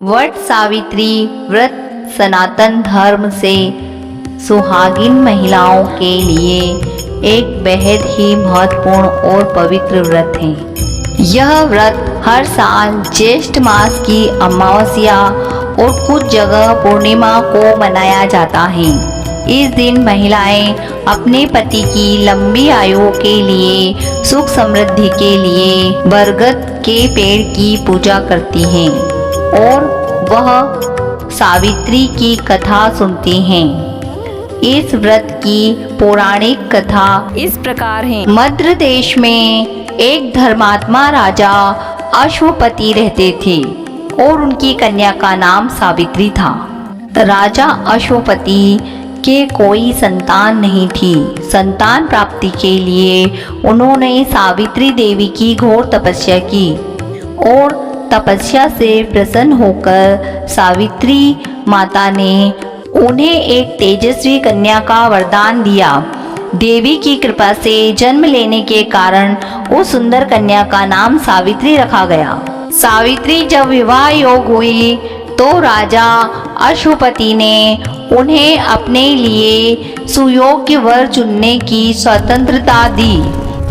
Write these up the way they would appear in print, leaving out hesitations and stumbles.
वट सावित्री व्रत सनातन धर्म से सुहागिन महिलाओं के लिए एक बेहद ही महत्वपूर्ण और पवित्र व्रत है। यह व्रत हर साल ज्येष्ठ मास की अमावस्या और कुछ जगह पूर्णिमा को मनाया जाता है। इस दिन महिलाएं अपने पति की लंबी आयु के लिए, सुख समृद्धि के लिए बरगद के पेड़ की पूजा करती हैं और वह सावित्री की कथा सुनती हैं। इस व्रत की पौराणिक कथा इस प्रकार है। मद्र देश में एक धर्मात्मा राजा अश्वपति रहते थे और उनकी कन्या का नाम सावित्री था। राजा अश्वपति के कोई संतान नहीं थी। संतान प्राप्ति के लिए उन्होंने सावित्री देवी की घोर तपस्या की और तपस्या से प्रसन्न होकर सावित्री माता ने उन्हें एक तेजस्वी कन्या का वरदान दिया। देवी की कृपा से जन्म लेने के कारण उस सुंदर कन्या का नाम सावित्री रखा गया। सावित्री जब विवाह योग हुई तो राजा अश्वपति ने उन्हें अपने लिए सुयोग्य वर चुनने की स्वतंत्रता दी।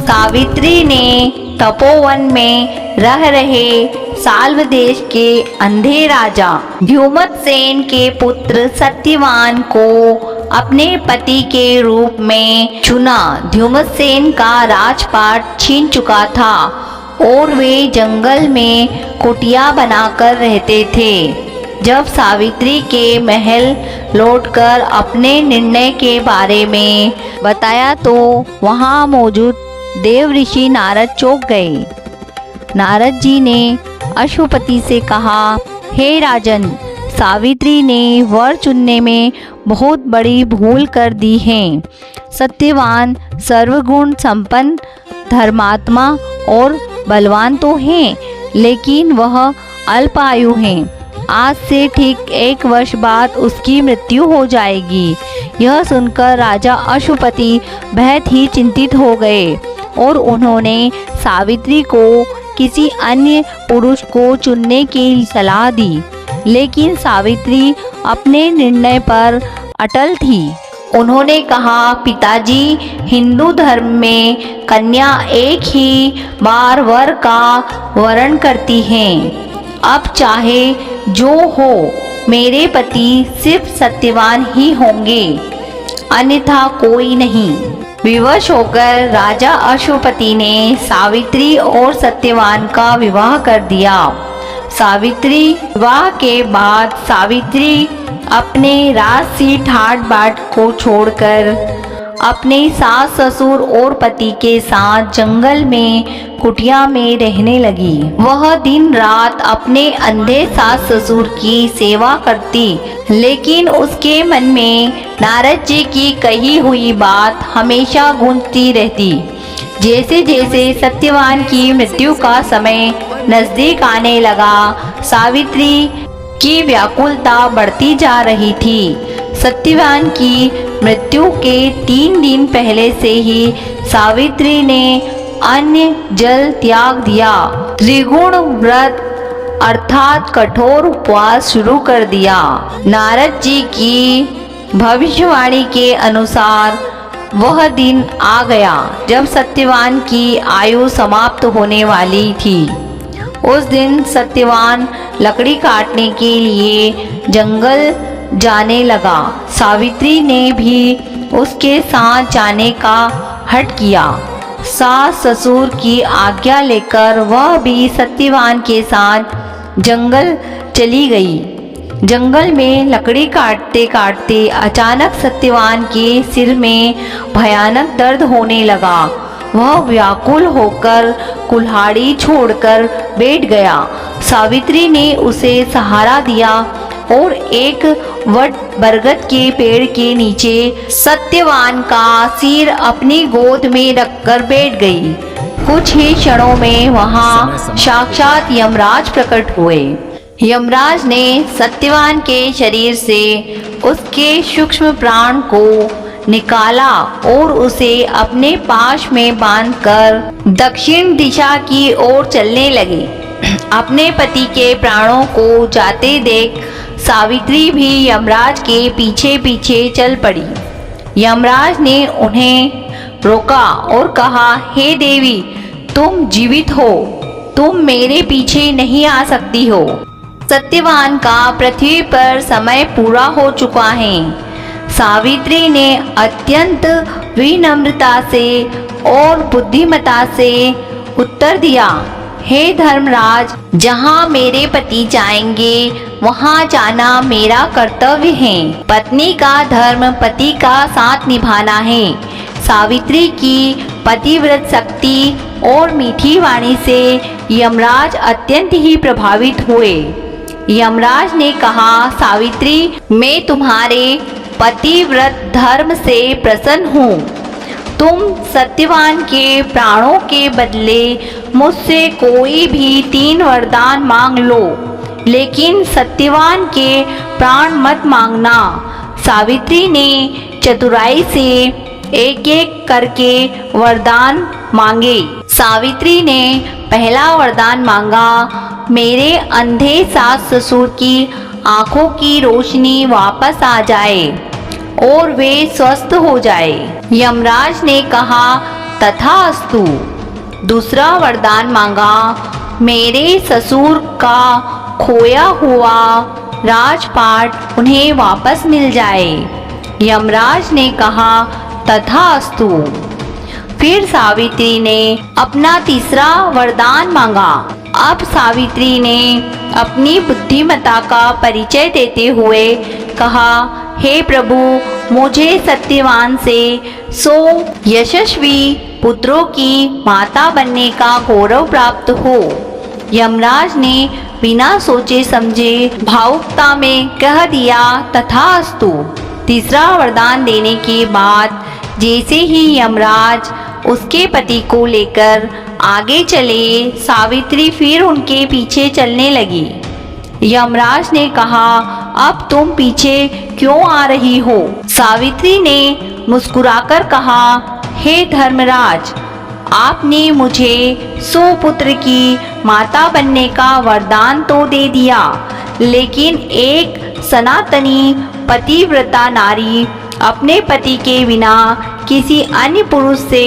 सावित्री ने तपोवन में रह रहे साल्व देश के अंधे राजा ध्युमतसेन के पुत्र सत्यवान को अपने पति के रूप में चुना। ध्युमतसेन का राजपाट छीन चुका था और वे जंगल में कुटिया बनाकर रहते थे। जब सावित्री के महल लौटकर अपने निर्णय के बारे में बताया तो वहां मौजूद देव ऋषि नारद चौंक गए। नारद जी ने अश्वपति से कहा, हे राजन, सावित्री ने वर चुनने में बहुत बड़ी भूल कर दी है। सत्यवान सर्वगुण संपन्न धर्मात्मा और बलवान तो हैं, लेकिन वह अल्पायु हैं। आज से ठीक 1 वर्ष बाद उसकी मृत्यु हो जाएगी। यह सुनकर राजा अश्वपति बेहद ही चिंतित हो गए और उन्होंने सावित्री को किसी अन्य पुरुष को चुनने की सलाह दी, लेकिन सावित्री अपने निर्णय पर अटल थी। उन्होंने कहा, पिताजी, हिंदू धर्म में कन्या एक ही बार वर का वरण करती हैं। अब चाहे जो हो, मेरे पति सिर्फ सत्यवान ही होंगे, अन्यथा कोई नहीं। विवश होकर राजा अश्वपति ने सावित्री और सत्यवान का विवाह कर दिया। सावित्री विवाह के बाद सावित्री अपने राजसी ठाट बाट को छोड़कर अपने सास ससुर और पति के साथ जंगल में कुटिया में रहने लगी। वह दिन रात अपने अंधे सास ससुर की सेवा करती, लेकिन उसके मन में नारद जी की कही हुई बात हमेशा गूंजती रहती। जैसे जैसे सत्यवान की मृत्यु का समय नजदीक आने लगा, सावित्री की व्याकुलता बढ़ती जा रही थी। सत्यवान की मृत्यु के 3 दिन पहले से ही सावित्री ने अन्य जल त्याग दिया। त्रिगुण व्रत अर्थात कठोर उपवास शुरू कर दिया। नारद जी की भविष्यवाणी के अनुसार वह दिन आ गया जब सत्यवान की आयु समाप्त होने वाली थी। उस दिन सत्यवान लकड़ी काटने के लिए जंगल जाने लगा। सावित्री ने भी उसके साथ जाने का हठ किया। सास ससुर की आज्ञा लेकर वह भी सत्यवान के साथ जंगल चली गई। जंगल में लकड़ी काटते काटते अचानक सत्यवान के सिर में भयानक दर्द होने लगा। वह व्याकुल होकर कुल्हाड़ी छोड़कर बैठ गया। सावित्री ने उसे सहारा दिया और एक वट बरगद के पेड़ के नीचे सत्यवान का सिर अपनी गोद में रखकर बैठ गई। कुछ ही क्षणों में वहां साक्षात यमराज प्रकट हुए। यमराज ने सत्यवान के शरीर से उसके सूक्ष्म प्राण को निकाला और उसे अपने पाश में बांधकर दक्षिण दिशा की ओर चलने लगे। अपने पति के प्राणों को जाते देख सावित्री भी यमराज के पीछे पीछे चल पड़ी। यमराज ने उन्हें रोका और कहा, हे देवी, तुम जीवित हो, तुम मेरे पीछे नहीं आ सकती हो। सत्यवान का पृथ्वी पर समय पूरा हो चुका है। सावित्री ने अत्यंत विनम्रता से और बुद्धिमता से उत्तर दिया, हे धर्मराज, जहाँ मेरे पति जाएंगे वहाँ जाना मेरा कर्तव्य है। पत्नी का धर्म पति का साथ निभाना है। सावित्री की पतिव्रत शक्ति और मीठी वाणी से यमराज अत्यंत ही प्रभावित हुए। यमराज ने कहा, सावित्री, मैं तुम्हारे पतिव्रत धर्म से प्रसन्न हूँ। तुम सत्यवान के प्राणों के बदले मुझसे कोई भी 3 वरदान मांग लो, लेकिन सत्यवान के प्राण मत मांगना। सावित्री ने चतुराई से एक एक करके वरदान मांगे। सावित्री ने पहला वरदान मांगा, मेरे अंधे सास ससुर की आंखों की रोशनी वापस आ जाए और वे स्वस्थ हो जाए। यमराज ने कहा, तथास्तु। दूसरा वरदान मांगा, मेरे ससुर का खोया हुआ राजपाट उन्हें वापस मिल जाए। यमराज ने कहा, तथास्तु। फिर सावित्री ने अपना तीसरा वरदान मांगा। अब सावित्री ने अपनी बुद्धिमत्ता का परिचय देते हुए कहा, हे प्रभु, मुझे सत्यवान से 100 यशस्वी पुत्रों की माता बनने का गौरव प्राप्त हो। यमराज ने बिना सोचे समझे भावुकता में कह दिया, तथास्तु। तीसरा वरदान देने के बाद जैसे ही यमराज उसके पति को लेकर आगे चले, सावित्री फिर उनके पीछे चलने लगी। यमराज ने कहा, अब तुम पीछे क्यों आ रही हो? सावित्री ने मुस्कुराकर कहा, हे धर्मराज, आपने मुझे 100 पुत्र की माता बनने का वरदान तो दे दिया, लेकिन एक सनातनी पतिव्रता नारी अपने पति के बिना किसी अन्य पुरुष से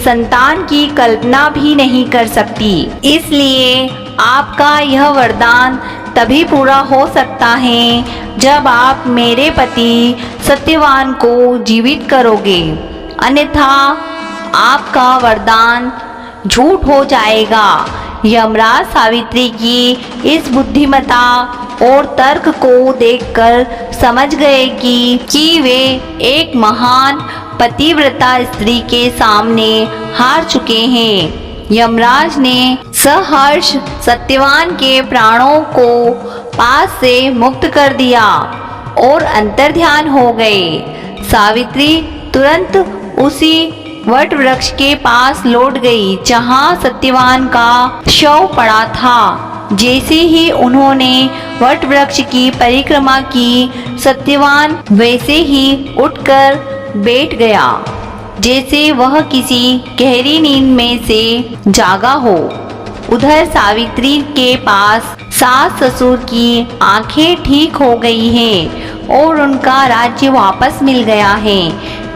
संतान की कल्पना भी नहीं कर सकती। इसलिए आपका यह वरदान तभी पूरा हो सकता है जब आप मेरे पति सत्यवान को जीवित करोगे, अन्यथा आपका वरदान झूठ हो जाएगा। यमराज सावित्री की इस बुद्धिमत्ता और तर्क को देखकर समझ गए कि वे एक महान पतिव्रता स्त्री के सामने हार चुके हैं। यमराज ने सहर्ष सत्यवान के प्राणों को पास से मुक्त कर दिया और अंतर्ध्यान हो गए। सावित्री तुरंत उसी वट वृक्ष के पास लौट गई जहां सत्यवान का शव पड़ा था। जैसे ही उन्होंने वट वृक्ष की परिक्रमा की, सत्यवान वैसे ही उठकर बैठ गया जैसे वह किसी गहरी नींद में से जागा हो। उधर सावित्री के पास सास ससुर की आंखें ठीक हो गई हैं और उनका राज्य वापस मिल गया है।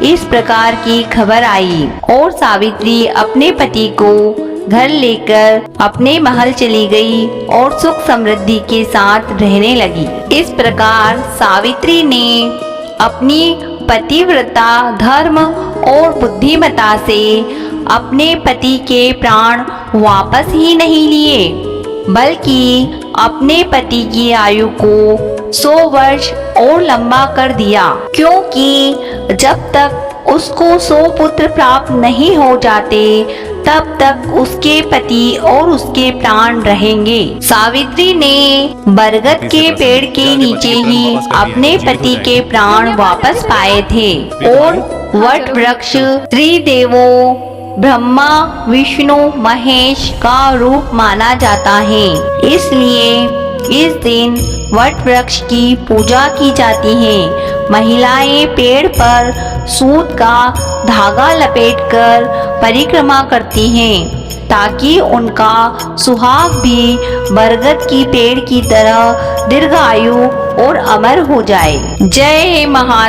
इस प्रकार की खबर आई और सावित्री अपने पति को घर लेकर अपने महल चली गई और सुख समृद्धि के साथ रहने लगी। इस प्रकार सावित्री ने अपनी पतिव्रता धर्म और बुद्धिमत्ता से अपने पति के प्राण वापस ही नहीं लिए, बल्कि अपने पति की आयु को 100 वर्ष और लंबा कर दिया, क्योंकि जब तक उसको 100 पुत्र प्राप्त नहीं हो जाते तब तक उसके पति और उसके प्राण रहेंगे। सावित्री ने बरगद के पेड़ के नीचे ही अपने पति के प्राण वापस पाए थे और वट वृक्ष त्रिदेवों ब्रह्मा विष्णु महेश का रूप माना जाता है। इसलिए इस दिन वट वृक्ष की पूजा की जाती है महिलाएं पेड़ पर सूत का धागा लपेटकर परिक्रमा करती हैं ताकि उनका सुहाग भी बरगद की पेड़ की तरह दीर्घायु और अमर हो जाए। जय महादेव।